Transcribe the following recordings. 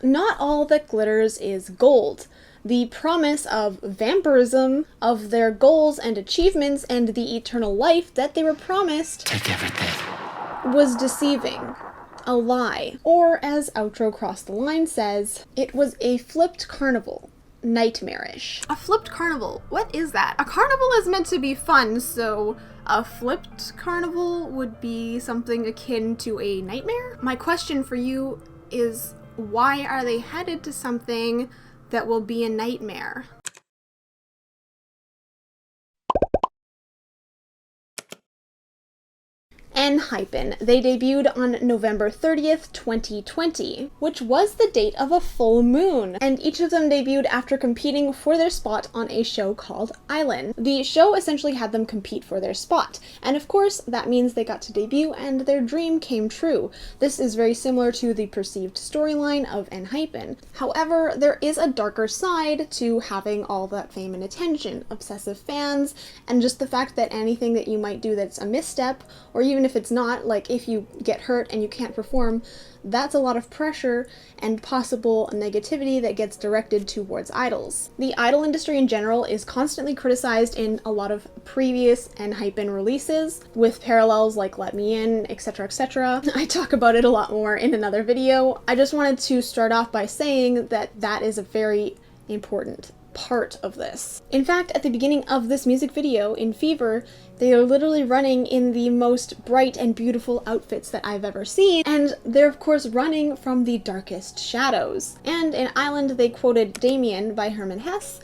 Not all that glitters is gold. The promise of vampirism, of their goals and achievements, and the eternal life that they were promised, take everything, was deceiving. A lie. Or, as Outro Cross the Line says, it was a flipped carnival. Nightmarish. A flipped carnival. What is that? A carnival is meant to be fun, so a flipped carnival would be something akin to a nightmare? My question for you is, why are they headed to something that will be a nightmare? Enhypen. They debuted on November 30th, 2020, which was the date of a full moon, and each of them debuted after competing for their spot on a show called Island. The show essentially had them compete for their spot, and of course that means they got to debut and their dream came true. This is very similar to the perceived storyline of Enhypen. However, there is a darker side to having all that fame and attention, obsessive fans, and just the fact that anything that you might do that's a misstep, or even if it's not, like if you get hurt and you can't perform, that's a lot of pressure and possible negativity that gets directed towards idols. The idol industry in general is constantly criticized in a lot of previous Enhypen releases, with parallels like Let Me In, etc, etc. I talk about it a lot more in another video. I just wanted to start off by saying that that is a very important part of this. In fact, at the beginning of this music video, in Fever, they are literally running in the most bright and beautiful outfits that I've ever seen, and they're of course running from the darkest shadows. And in Island, they quoted Damien by Hermann Hesse,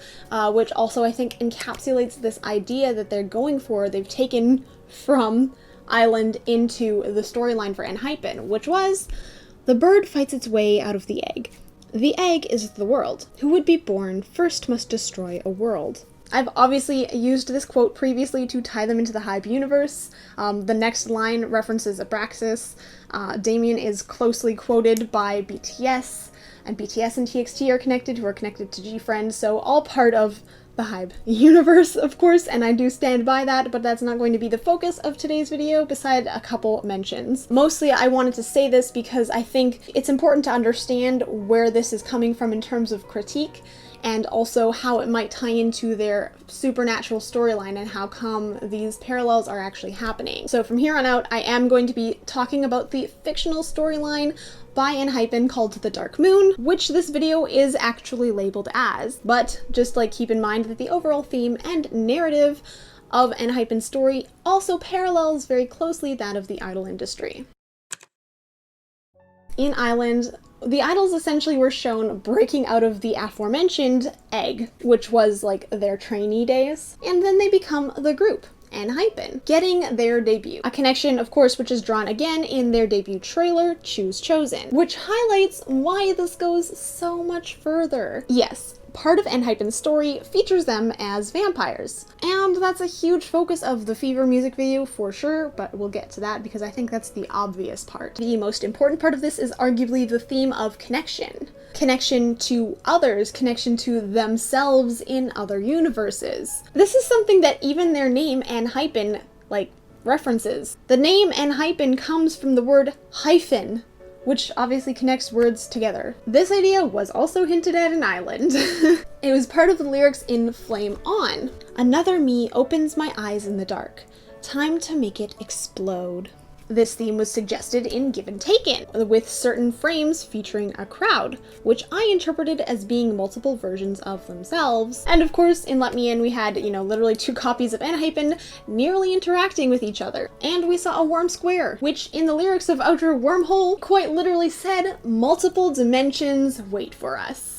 which also I think encapsulates this idea that they're going for. They've taken from Island into the storyline for Enhypen, which was, the bird fights its way out of the egg. The egg is the world. Who would be born first must destroy a world. I've obviously used this quote previously to tie them into the Hype universe. The next line references Abraxas. Damien is closely quoted by BTS, and BTS and TXT are connected, who are connected to GFriend, so all part of the Hype universe, of course, and I do stand by that, but that's not going to be the focus of today's video, beside a couple mentions. Mostly I wanted to say this because I think it's important to understand where this is coming from in terms of critique, and also how it might tie into their supernatural storyline and how come these parallels are actually happening. So from here on out, I am going to be talking about the fictional storyline by Enhypen called The Dark Moon, which this video is actually labeled as, but just like keep in mind that the overall theme and narrative of Enhypen's story also parallels very closely that of the idol industry. In Island, the idols essentially were shown breaking out of the aforementioned egg, which was like their trainee days, and then they become the group, Enhypen, getting their debut. A connection, of course, which is drawn again in their debut trailer, Choose Chosen, which highlights why this goes so much further. Yes, part of Enhypen's story features them as vampires, and that's a huge focus of the Fever music video for sure, but we'll get to that because I think that's the obvious part. The most important part of this is arguably the theme of connection. Connection to others, connection to themselves in other universes. This is something that even their name, Enhypen, references. The name Enhypen comes from the word hyphen, which obviously connects words together. This idea was also hinted at in Island. It was part of the lyrics in Flame On. Another me opens my eyes in the dark. Time to make it explode. This theme was suggested in Given Taken, with certain frames featuring a crowd, which I interpreted as being multiple versions of themselves. And of course, in Let Me In, we had, literally 2 copies of Enhypen nearly interacting with each other. And we saw a worm square, which in the lyrics of Outro Wormhole quite literally said, multiple dimensions wait for us.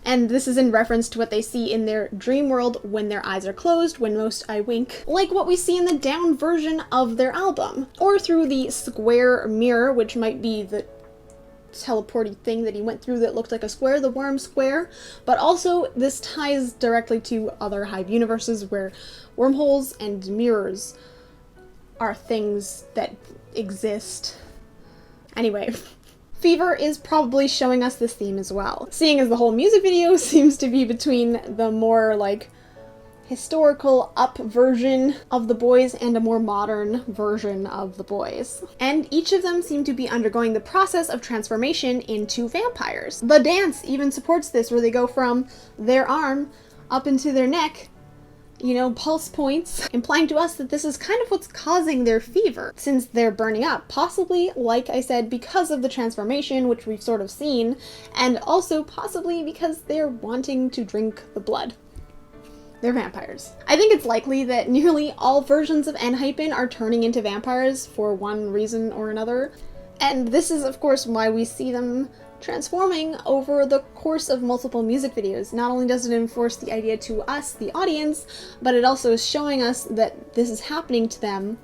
And this is in reference to what they see in their dream world when their eyes are closed, when most eye wink, like what we see in the down version of their album, or through the square mirror, which might be the teleporty thing that he went through that looked like a square, the worm square. But also this ties directly to other Hype universes where wormholes and mirrors are things that exist. Anyway. Fever is probably showing us this theme as well, seeing as the whole music video seems to be between the more historical up version of the boys and a more modern version of the boys. And each of them seem to be undergoing the process of transformation into vampires. The dance even supports this, where they go from their arm up into their neck, you know, pulse points, implying to us that this is kind of what's causing their fever, since they're burning up, possibly, like I said, because of the transformation, which we've sort of seen, and also possibly because they're wanting to drink the blood. They're vampires. I think it's likely that nearly all versions of Enhypen are turning into vampires for one reason or another, and this is of course why we see them transforming over the course of multiple music videos. Not only does it enforce the idea to us, the audience, but it also is showing us that this is happening to them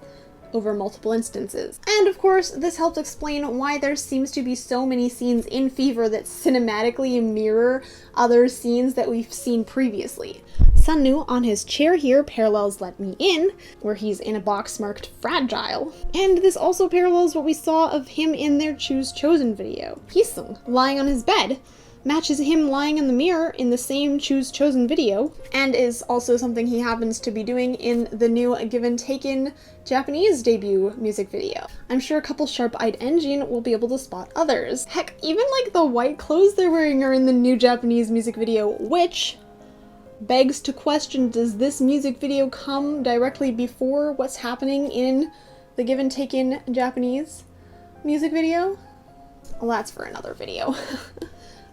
over multiple instances. And of course, this helps explain why there seems to be so many scenes in Fever that cinematically mirror other scenes that we've seen previously. Sunnu on his chair here parallels Let Me In, where he's in a box marked Fragile. And this also parallels what we saw of him in their Choose Chosen video. Hisung, lying on his bed, matches him lying in the mirror in the same Choose Chosen video, and is also something he happens to be doing in the new Given Taken Japanese debut music video. I'm sure a couple sharp-eyed engine will be able to spot others. Heck, even like the white clothes they're wearing are in the new Japanese music video, which begs to question, does this music video come directly before what's happening in the Given Taken Japanese music video? Well, that's for another video.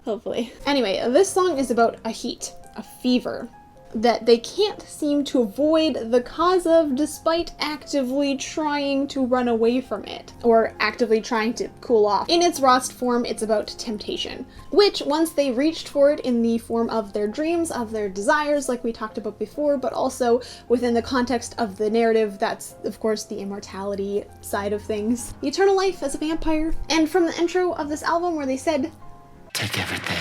Hopefully. Anyway, this song is about a heat, a fever, that they can't seem to avoid the cause of despite actively trying to run away from it, or actively trying to cool off. In its rawest form, it's about temptation, which once they reached for it in the form of their dreams, of their desires, like we talked about before, but also within the context of the narrative, that's of course the immortality side of things. The eternal life as a vampire. And from the intro of this album where they said, "Take everything."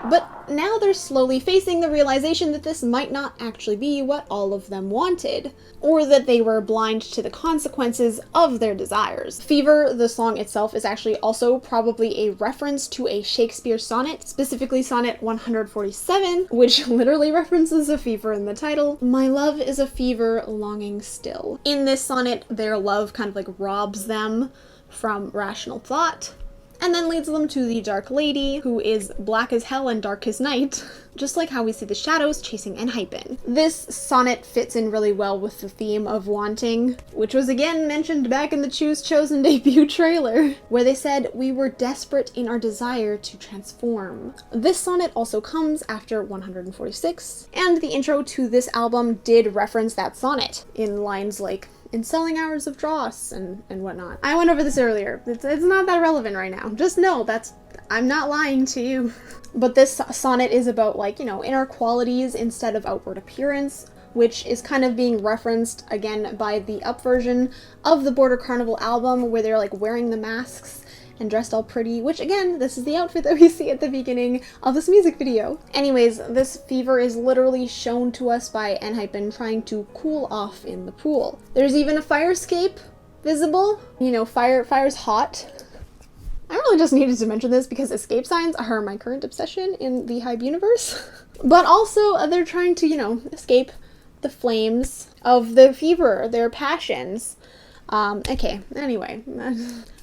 But now they're slowly facing the realization that this might not actually be what all of them wanted, or that they were blind to the consequences of their desires. Fever, the song itself, is actually also probably a reference to a Shakespeare sonnet, specifically sonnet 147, which literally references a fever in the title. My love is a fever longing still. In this sonnet, their love kind of like robs them from rational thought, and then leads them to the Dark Lady, who is black as hell and dark as night, just like how we see the shadows chasing Enhypen. This sonnet fits in really well with the theme of wanting, which was again mentioned back in the Choose Chosen debut trailer, where they said, "We were desperate in our desire to transform." This sonnet also comes after 146, and the intro to this album did reference that sonnet in lines like, "In selling hours of dross," and whatnot. I went over this earlier. It's not that relevant right now. Just know I'm not lying to you. But this sonnet is about, like, you know, inner qualities instead of outward appearance, which is kind of being referenced again by the up version of the Border Carnival album, where they're like wearing the masks and dressed all pretty, which again, this is the outfit that we see at the beginning of this music video. Anyways, this fever is literally shown to us by Enhypen trying to cool off in the pool. There's even a fire escape visible. You know, fire's hot. I really just needed to mention this because escape signs are my current obsession in the Hype universe. But also, they're trying to, you know, escape the flames of the fever, their passions. Okay, anyway.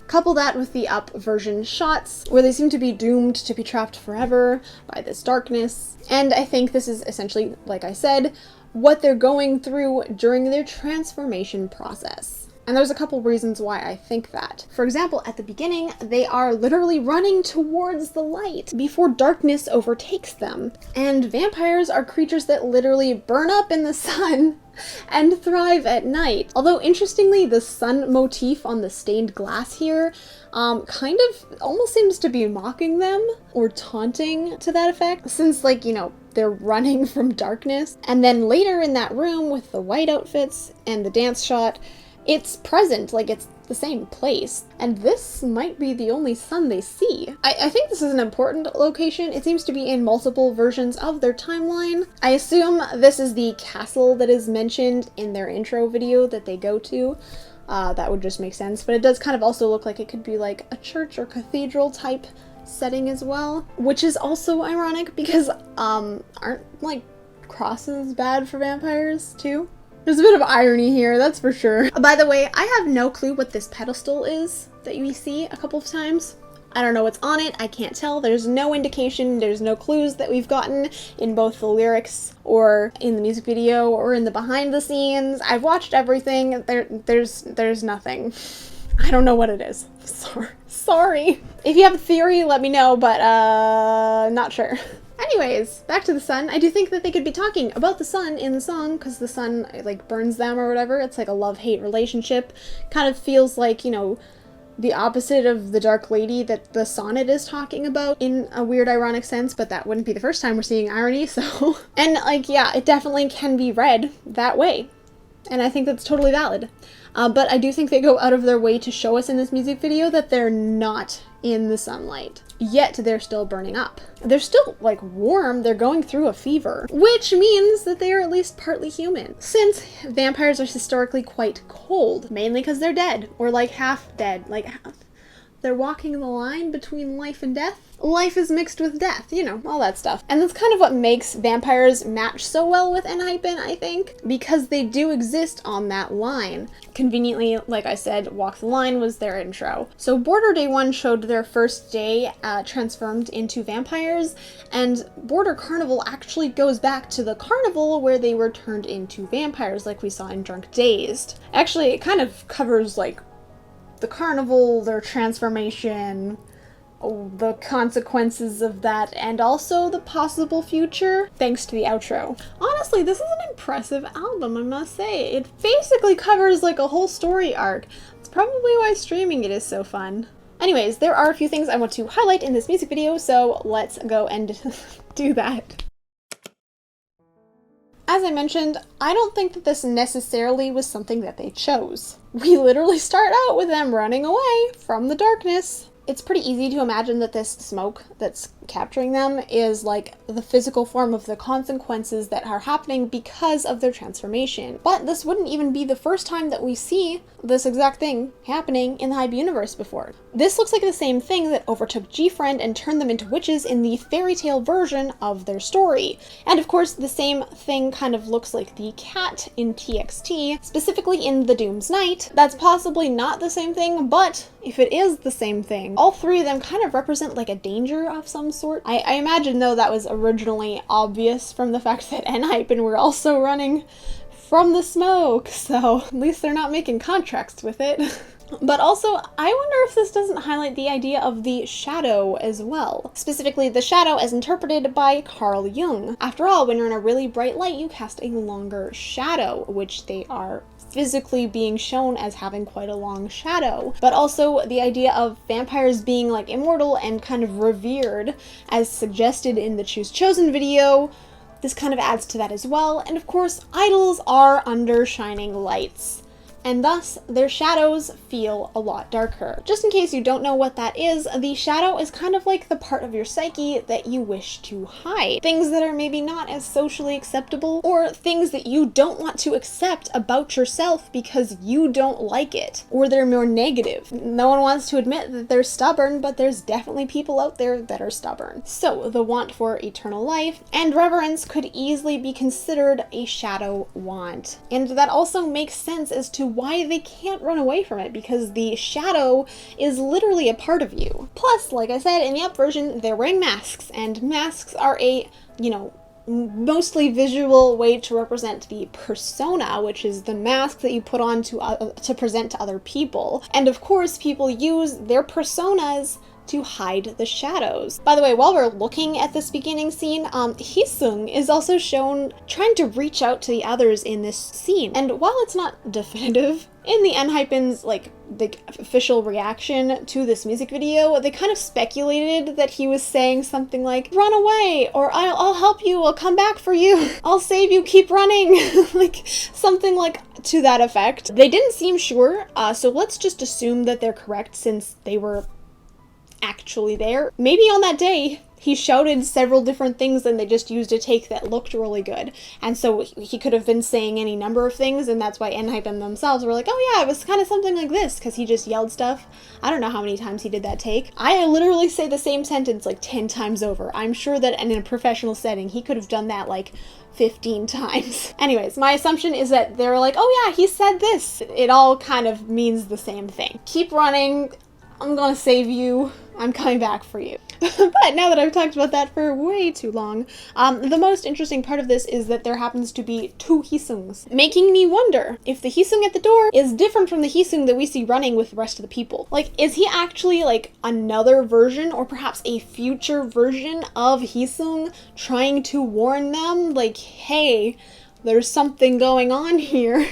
Couple that with the up version shots, where they seem to be doomed to be trapped forever by this darkness. And I think this is essentially, like I said, what they're going through during their transformation process. And there's a couple reasons why I think that. For example, at the beginning, they are literally running towards the light before darkness overtakes them. And vampires are creatures that literally burn up in the sun and thrive at night. Although, interestingly, the sun motif on the stained glass here kind of almost seems to be mocking them or taunting to that effect, since, like, you know, they're running from darkness. And then later in that room with the white outfits and the dance shot, it's present, like it's the same place. And this might be the only sun they see. I think this is an important location. It seems to be in multiple versions of their timeline. I assume this is the castle that is mentioned in their intro video that they go to. That would just make sense. But it does kind of also look like it could be like a church or cathedral type setting as well. Which is also ironic because aren't like crosses bad for vampires too. There's a bit of irony here, that's for sure. By the way, I have no clue what this pedestal is that you see a couple of times. I don't know what's on it, I can't tell. There's no indication, there's no clues that we've gotten in both the lyrics or in the music video or in the behind the scenes. I've watched everything, there's nothing. I don't know what it is. Sorry. If you have a theory, let me know, but not sure. Anyways, back to the sun. I do think that they could be talking about the sun in the song, because the sun, like, burns them or whatever. It's like a love-hate relationship. Kind of feels like, you know, the opposite of the Dark Lady that the sonnet is talking about in a weird ironic sense, but that wouldn't be the first time we're seeing irony, so. And, like, yeah, it definitely can be read that way. And I think that's totally valid. But I do think they go out of their way to show us in this music video that they're not in the sunlight. Yet they're still burning up. They're still, like, warm, they're going through a fever, which means that they are at least partly human. Since vampires are historically quite cold, mainly because they're dead, or like half dead, like they're walking the line between life and death. Life is mixed with death, you know, all that stuff. And that's kind of what makes vampires match so well with Enhypen, I think, because they do exist on that line. Conveniently, like I said, Walk the Line was their intro. So Border Day 1 showed their first day transformed into vampires, and Border Carnival actually goes back to the carnival where they were turned into vampires, like we saw in Drunk Dazed. Actually, it kind of covers, like, the carnival, their transformation, the consequences of that, and also the possible future, thanks to the outro. Honestly, this is an impressive album, I must say. It basically covers like a whole story arc. It's probably why streaming it is so fun. Anyways, there are a few things I want to highlight in this music video, so let's go and do that. As I mentioned, I don't think that this necessarily was something that they chose. We literally start out with them running away from the darkness. It's pretty easy to imagine that this smoke that's capturing them is like the physical form of the consequences that are happening because of their transformation. But this wouldn't even be the first time that we see this exact thing happening in the Hype universe before. This looks like the same thing that overtook G-Friend and turned them into witches in the fairy tale version of their story. And of course, the same thing kind of looks like the cat in TXT, specifically in The Doom's Night. That's possibly not the same thing, but if it is the same thing, all three of them kind of represent like a danger of some sort. I imagine, though, that was originally obvious from the fact that Enhypen were also running from the smoke, so at least they're not making contracts with it. But also, I wonder if this doesn't highlight the idea of the shadow as well. Specifically, the shadow as interpreted by Carl Jung. After all, when you're in a really bright light, you cast a longer shadow, which they are physically being shown as having quite a long shadow. But also the idea of vampires being like immortal and kind of revered, as suggested in the Choose Chosen video. This kind of adds to that as well. And of course, idols are under shining lights, and thus their shadows feel a lot darker. Just in case you don't know what that is, the shadow is kind of like the part of your psyche that you wish to hide. Things that are maybe not as socially acceptable, or things that you don't want to accept about yourself because you don't like it, or they're more negative. No one wants to admit that they're stubborn, but there's definitely people out there that are stubborn. So the want for eternal life and reverence could easily be considered a shadow want. And that also makes sense as to why they can't run away from it, because the shadow is literally a part of you. Plus, like I said, in the up version, they're wearing masks, and masks are a, you know, mostly visual way to represent the persona, which is the mask that you put on to present to other people. And of course, people use their personas to hide the shadows. By the way, while we're looking at this beginning scene, Hisung is also shown trying to reach out to the others in this scene. And while it's not definitive, in the Enhypen's like the official reaction to this music video, they kind of speculated that he was saying something like, "Run away," or I'll help you, I'll come back for you, I'll save you, keep running," like something like to that effect. They didn't seem sure, so let's just assume that they're correct, since they were actually there. Maybe on that day, he shouted several different things and they just used a take that looked really good. And so he could have been saying any number of things, and that's why Enhypen themselves were like, oh yeah, it was kind of something like this, because he just yelled stuff. I don't know how many times he did that take. I literally say the same sentence like 10 times over. I'm sure that in a professional setting, he could have done that like 15 times. Anyways, my assumption is that they're like, oh yeah, he said this. It all kind of means the same thing. Keep running. I'm gonna save you. I'm coming back for you. But now that I've talked about that for way too long, the most interesting part of this is that there happens to be 2 Heesungs, making me wonder if the Heesung at the door is different from the Heesung that we see running with the rest of the people. Like, is he actually like another version, or perhaps a future version of Heesung trying to warn them, like, hey, there's something going on here.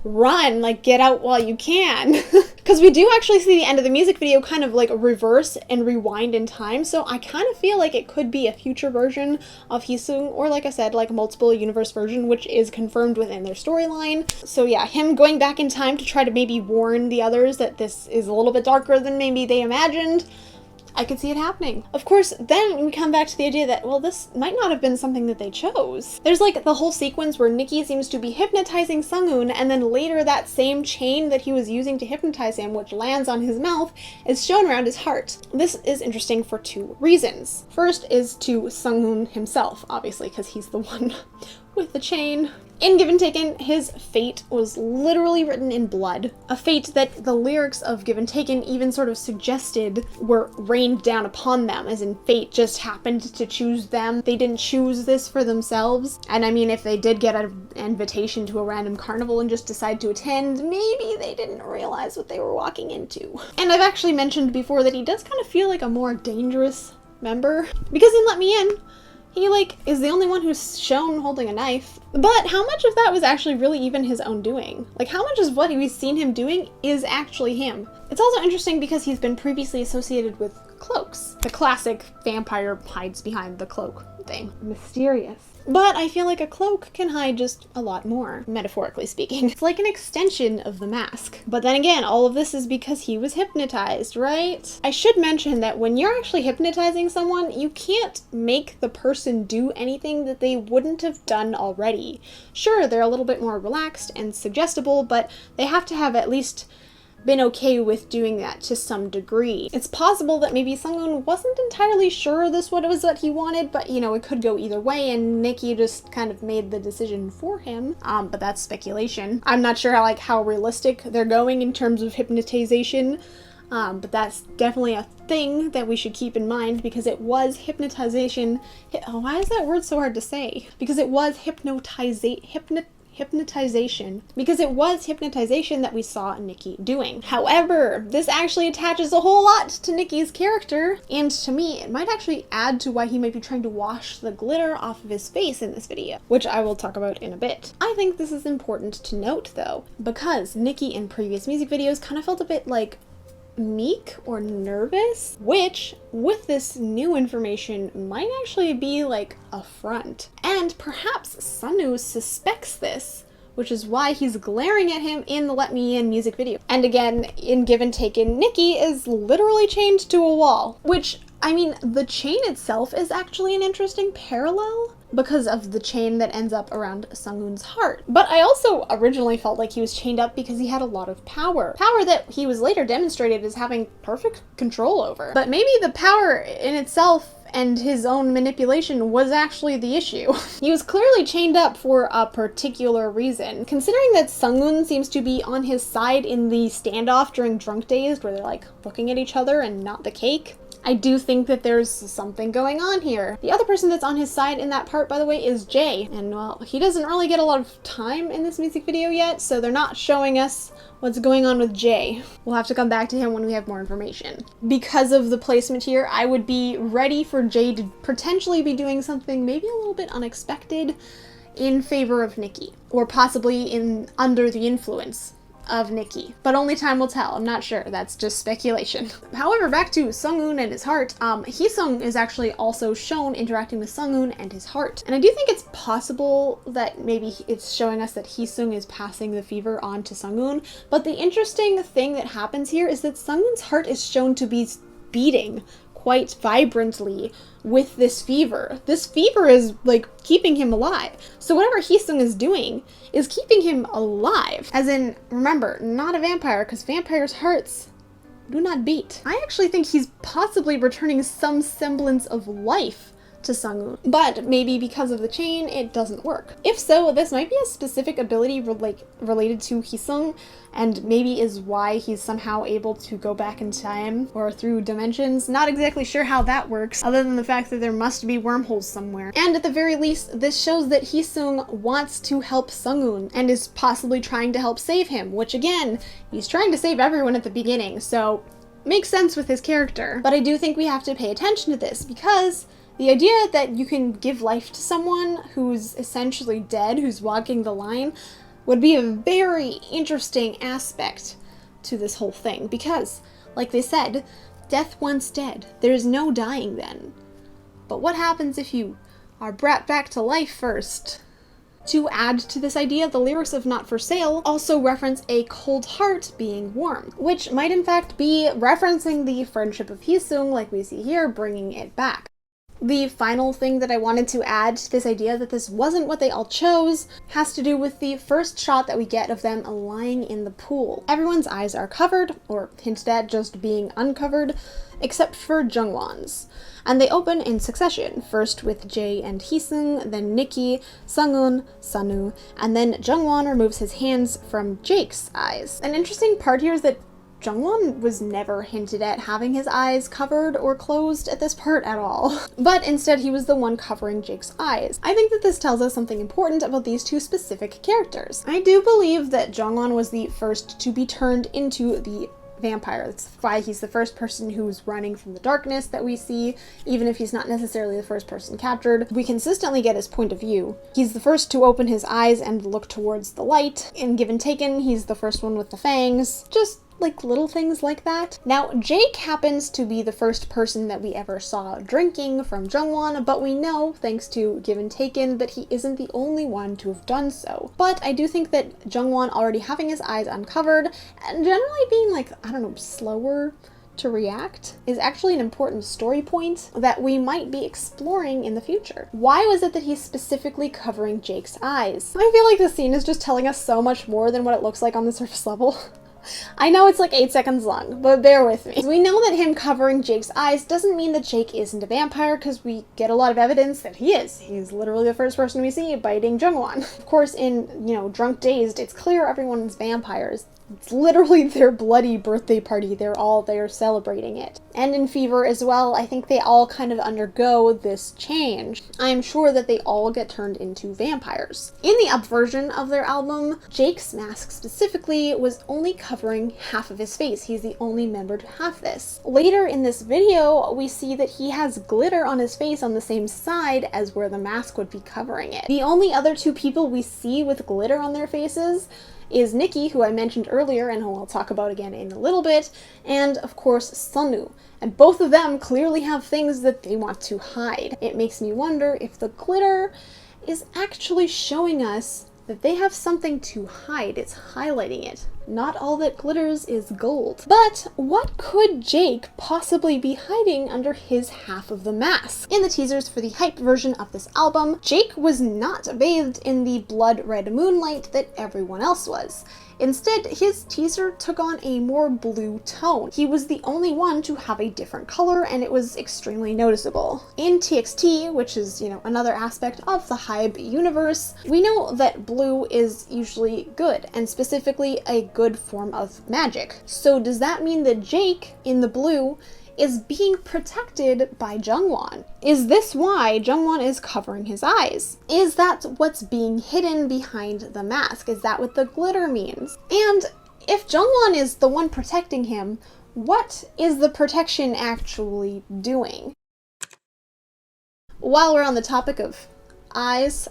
Run, like, get out while you can. Because we do actually see the end of the music video kind of like reverse and rewind in time, so I kind of feel like it could be a future version of Heesung, or like I said, like multiple universe version, which is confirmed within their storyline. So yeah, him going back in time to try to maybe warn the others that this is a little bit darker than maybe they imagined. I could see it happening. Of course, then we come back to the idea that, well, this might not have been something that they chose. There's like the whole sequence where Nikki seems to be hypnotizing Sunghoon, and then later that same chain that he was using to hypnotize him, which lands on his mouth, is shown around his heart. This is interesting for 2 reasons. First is to Sunghoon himself, obviously, because he's the one with the chain. In Given Taken, his fate was literally written in blood. A fate that the lyrics of Given Taken even sort of suggested were rained down upon them, as in fate just happened to choose them. They didn't choose this for themselves. And I mean, if they did get an invitation to a random carnival and just decide to attend, maybe they didn't realize what they were walking into. And I've actually mentioned before that he does kind of feel like a more dangerous member, because in Let Me In, he, like, is the only one who's shown holding a knife. But how much of that was actually really even his own doing? Like, how much of what we've seen him doing is actually him? It's also interesting because he's been previously associated with cloaks. The classic vampire hides behind the cloak thing. Mysterious. But I feel like a cloak can hide just a lot more, metaphorically speaking. It's like an extension of the mask. But then again, all of this is because he was hypnotized, right? I should mention that when you're actually hypnotizing someone, you can't make the person do anything that they wouldn't have done already. Sure, they're a little bit more relaxed and suggestible, but they have to have at least been okay with doing that to some degree. It's possible that maybe Sunghoon wasn't entirely sure this was what he wanted, but you know, it could go either way, and Nikki just kind of made the decision for him. But that's speculation. I'm not sure how realistic they're going in terms of hypnotization, but that's definitely a thing that we should keep in mind, because it was hypnotization. Why is that word so hard to say? Because it was hypnotization. Because it was hypnotization that we saw Nikki doing. However, this actually attaches a whole lot to Nikki's character, and to me, it might actually add to why he might be trying to wash the glitter off of his face in this video, which I will talk about in a bit. I think this is important to note, though, because Nikki in previous music videos kind of felt a bit like meek or nervous, which with this new information might actually be like a front. And perhaps Sunwoo suspects this, which is why he's glaring at him in the Let Me In music video. And again, in Given Taken, Nikki is literally chained to a wall, which, I mean, the chain itself is actually an interesting parallel because of the chain that ends up around Sunghoon's heart. But I also originally felt like he was chained up because he had a lot of power. Power that he was later demonstrated as having perfect control over. But maybe the power in itself and his own manipulation was actually the issue. He was clearly chained up for a particular reason. Considering that Sunghoon seems to be on his side in the standoff during Drunk Days, where they're like looking at each other and not the cake, I do think that there's something going on here. The other person that's on his side in that part, by the way, is Jay. And well, he doesn't really get a lot of time in this music video yet, so they're not showing us what's going on with Jay. We'll have to come back to him when we have more information. Because of the placement here, I would be ready for Jay to potentially be doing something maybe a little bit unexpected in favor of Nikki, or possibly under the influence of Nikki. But only time will tell. I'm not sure. That's just speculation. However, back to Sunghoon and his heart, Heesung is actually also shown interacting with Sunghoon and his heart. And I do think it's possible that maybe it's showing us that Heesung is passing the fever on to Sunghoon. But the interesting thing that happens here is that Sunghoon's heart is shown to be beating quite vibrantly with this fever. This fever is like keeping him alive. So whatever Hisung is doing is keeping him alive. As in, remember, not a vampire, because vampires' hearts do not beat. I actually think he's possibly returning some semblance of life to Sung-un, but maybe because of the chain, it doesn't work. If so, this might be a specific ability related to Hisung, and maybe is why he's somehow able to go back in time or through dimensions. Not exactly sure how that works, other than the fact that there must be wormholes somewhere. And at the very least, this shows that Hisung wants to help Sung-un and is possibly trying to help save him, which again, he's trying to save everyone at the beginning, so makes sense with his character. But I do think we have to pay attention to this, because the idea that you can give life to someone who's essentially dead, who's walking the line, would be a very interesting aspect to this whole thing. Because, like they said, death once dead, there's no dying then. But what happens if you are brought back to life first? To add to this idea, the lyrics of Not For Sale also reference a cold heart being warm, which might in fact be referencing the friendship of Hisung, like we see here, bringing it back. The final thing that I wanted to add to this idea that this wasn't what they all chose has to do with the first shot that we get of them lying in the pool. Everyone's eyes are covered, or hinted at just being uncovered, except for Jungwon's. And they open in succession, first with Jae and Hisung, then Nikki, Sung-un, Sunu, and then Jungwon removes his hands from Jake's eyes. An interesting part here is that Jungwon was never hinted at having his eyes covered or closed at this part at all. But instead he was the one covering Jake's eyes. I think that this tells us something important about these two specific characters. I do believe that Jungwon was the first to be turned into the vampire. That's why he's the first person who's running from the darkness that we see, even if he's not necessarily the first person captured. We consistently get his point of view. He's the first to open his eyes and look towards the light. In Give and Taken, he's the first one with the fangs. Just like little things like that. Now, Jake happens to be the first person that we ever saw drinking from Jungwon, but we know, thanks to Give and Taken, that he isn't the only one to have done so. But I do think that Jungwon already having his eyes uncovered, and generally being like, I don't know, slower to react, is actually an important story point that we might be exploring in the future. Why was it that he's specifically covering Jake's eyes? I feel like the scene is just telling us so much more than what it looks like on the surface level. I know it's like 8 seconds long, but bear with me. We know that him covering Jake's eyes doesn't mean that Jake isn't a vampire, because we get a lot of evidence that he is. He's literally the first person we see biting Jungwon. Of course, in, Drunk Dazed, it's clear everyone's vampires. It's literally their bloody birthday party. They're all there celebrating it. And in Fever as well, I think they all kind of undergo this change. I'm sure that they all get turned into vampires. In the Up version of their album, Jake's mask specifically was only covering half of his face. He's the only member to have this. Later in this video, we see that he has glitter on his face on the same side as where the mask would be covering it. The only other two people we see with glitter on their faces is Nikki, who I mentioned earlier and who I'll talk about again in a little bit, and of course Sunu. And both of them clearly have things that they want to hide. It makes me wonder if the glitter is actually showing us that they have something to hide. It's highlighting it. Not all that glitters is gold. But what could Jake possibly be hiding under his half of the mask? In the teasers for the Hype version of this album, Jake was not bathed in the blood red moonlight that everyone else was. Instead, his teaser took on a more blue tone. He was the only one to have a different color, and it was extremely noticeable. In TXT, which is, another aspect of the Hype universe, we know that blue is usually good, and specifically a good form of magic. So does that mean that Jake, in the blue, is being protected by Jungwon? Is this why Jungwon is covering his eyes? Is that what's being hidden behind the mask? Is that what the glitter means? And if Jungwon is the one protecting him, what is the protection actually doing? While we're on the topic of eyes,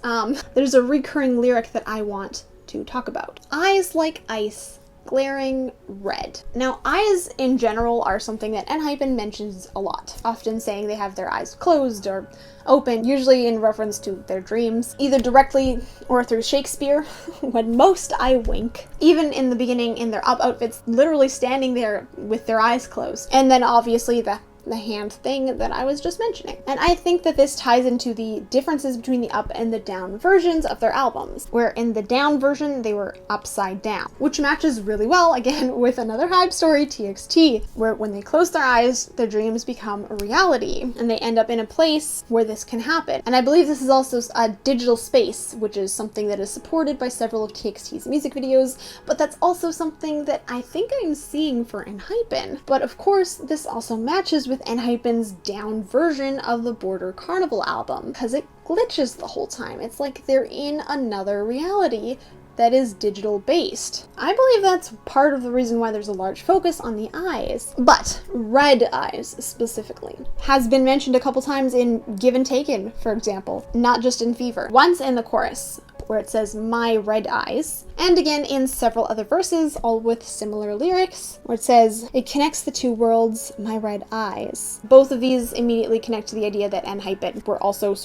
there's a recurring lyric that I want to talk about. Eyes like ice, glaring red. Now, eyes in general are something that Enhypen mentions a lot, often saying they have their eyes closed or open, usually in reference to their dreams, either directly or through Shakespeare, when most eye wink. Even in the beginning, in their Up outfits, literally standing there with their eyes closed. And then obviously the the hand thing that I was just mentioning. And I think that this ties into the differences between the up and the down versions of their albums, where in the down version they were upside down, which matches really well again with another hype story, TXT, where when they close their eyes, their dreams become a reality and they end up in a place where this can happen. And I believe this is also a digital space, which is something that is supported by several of TXT's music videos, but that's also something that I think I'm seeing for Enhypen. But of course, this also matches with Enhypen's down version of the Border Carnival album, because it glitches the whole time. It's like they're in another reality that is digital based. I believe that's part of the reason why there's a large focus on the eyes. But red eyes specifically has been mentioned a couple times in Give and Taken, for example, not just in Fever. Once in the chorus, where it says "my red eyes," and again in several other verses, all with similar lyrics, where it says "it connects the two worlds, my red eyes." Both of these immediately connect to the idea that Enhypen were also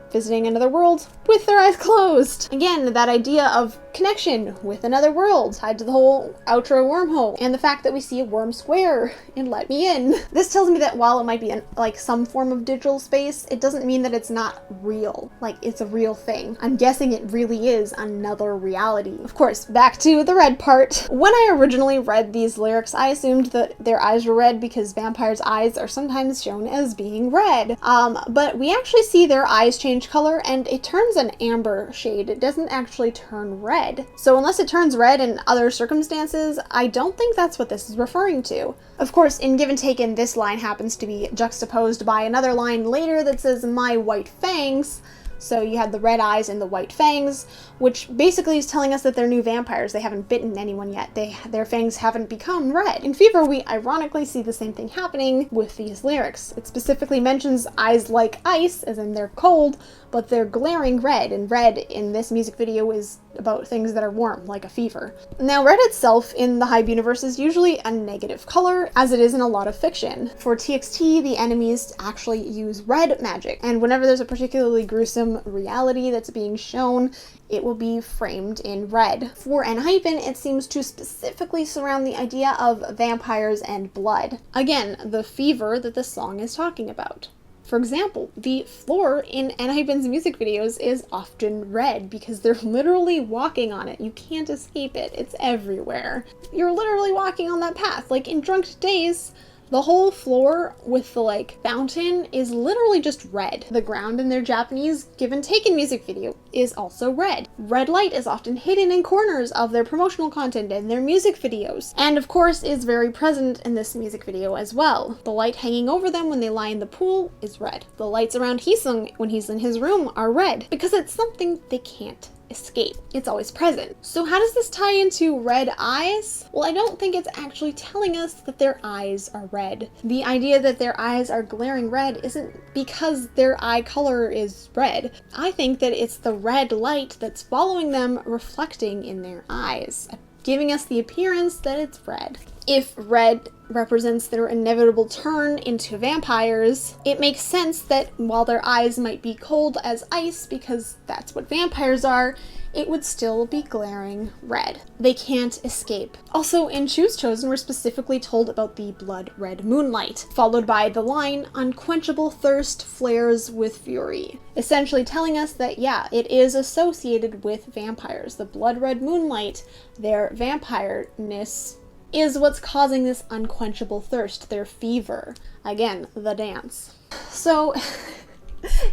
visiting another world with their eyes closed. Again, that idea of connection with another world tied to the whole outro wormhole, and the fact that we see a worm square in Let Me In. This tells me that while it might be like some form of digital space, it doesn't mean that it's not real. Like, it's a real thing. I'm guessing it really is another reality. Of course, back to the red part. When I originally read these lyrics, I assumed that their eyes were red because vampires' eyes are sometimes shown as being red. But we actually see their eyes change color and it turns an amber shade. It doesn't actually turn red. So unless it turns red in other circumstances, I don't think that's what this is referring to. Of course, in Give and Taken, this line happens to be juxtaposed by another line later that says "my white fangs." So you had the red eyes and the white fangs, which basically is telling us that they're new vampires. They haven't bitten anyone yet. Their fangs haven't become red. In Fever, we ironically see the same thing happening with these lyrics. It specifically mentions eyes like ice, as in they're cold, but they're glaring red, and red in this music video is about things that are warm, like a fever. Now, red itself in the Hype universe is usually a negative color, as it is in a lot of fiction. For TXT, the enemies actually use red magic, and whenever there's a particularly gruesome reality that's being shown, it will be framed in red. For Enhypen, it seems to specifically surround the idea of vampires and blood. Again, the fever that the song is talking about. For example, the floor in Enhypen's music videos is often red because they're literally walking on it. You can't escape it. It's everywhere. You're literally walking on that path. Like in Drunk Days, the whole floor with the fountain is literally just red. The ground in their Japanese Give and Taken music video is also red. Red light is often hidden in corners of their promotional content and their music videos. And of course is very present in this music video as well. The light hanging over them when they lie in the pool is red. The lights around Heesung when he's in his room are red because it's something they can't escape. It's always present. So how does this tie into red eyes? Well, I don't think it's actually telling us that their eyes are red. The idea that their eyes are glaring red isn't because their eye color is red. I think that it's the red light that's following them reflecting in their eyes, giving us the appearance that it's red. If red represents their inevitable turn into vampires, it makes sense that while their eyes might be cold as ice because that's what vampires are, it would still be glaring red. They can't escape. Also, in Choose Chosen, we're specifically told about the blood red moonlight, followed by the line, "unquenchable thirst flares with fury," essentially telling us that, yeah, it is associated with vampires. The blood red moonlight, their vampireness, is what's causing this unquenchable thirst, their fever. Again, the dance. So,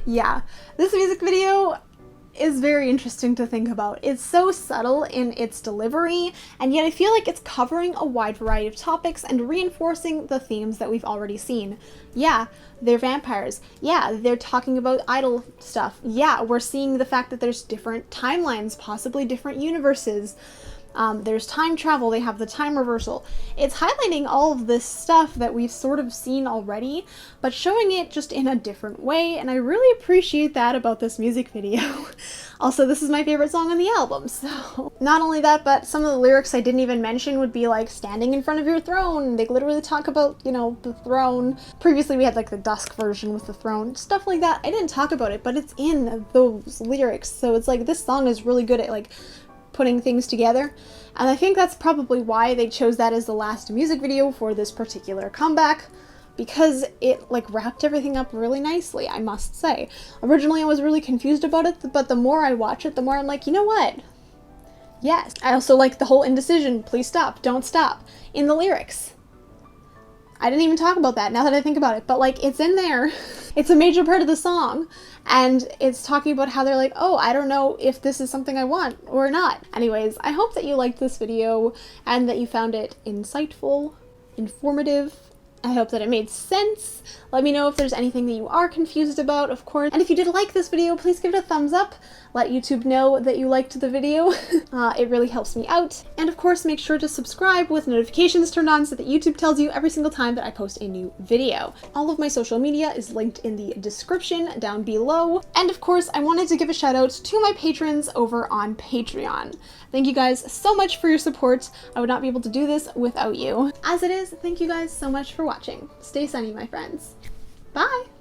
yeah, this music video is very interesting to think about. It's so subtle in its delivery, and yet I feel like it's covering a wide variety of topics and reinforcing the themes that we've already seen. Yeah, they're vampires. Yeah, they're talking about idol stuff. Yeah, we're seeing the fact that there's different timelines, possibly different universes. There's time travel, they have the time reversal. It's highlighting all of this stuff that we've sort of seen already, but showing it just in a different way, and I really appreciate that about this music video. Also, this is my favorite song on the album, so... Not only that, but some of the lyrics I didn't even mention would be like, standing in front of your throne. They literally talk about, you know, the throne. Previously we had like the Dusk version with the throne, stuff like that. I didn't talk about it, but it's in those lyrics, so it's like, this song is really good at like putting things together, and I think that's probably why they chose that as the last music video for this particular comeback. because it like wrapped everything up really nicely, I must say. Originally I was really confused about it, but the more I watch it, the more I'm like, you know what? Yes. I also like the whole indecision, please stop, don't stop, in the lyrics. I didn't even talk about that now that I think about it, but like it's in there. It's a major part of the song, and it's talking about how they're like, oh, I don't know if this is something I want or not. Anyways, I hope that you liked this video and that you found it insightful, informative. I hope that it made sense. Let me know if there's anything that you are confused about, of course. And if you did like this video, please give it a thumbs up. Let YouTube know that you liked the video. It really helps me out. And of course, make sure to subscribe with notifications turned on so that YouTube tells you every single time that I post a new video. All of my social media is linked in the description down below. And of course, I wanted to give a shout out to my patrons over on Patreon. Thank you guys so much for your support. I would not be able to do this without you. As it is, thank you guys so much for watching. Stay sunny, my friends. Bye!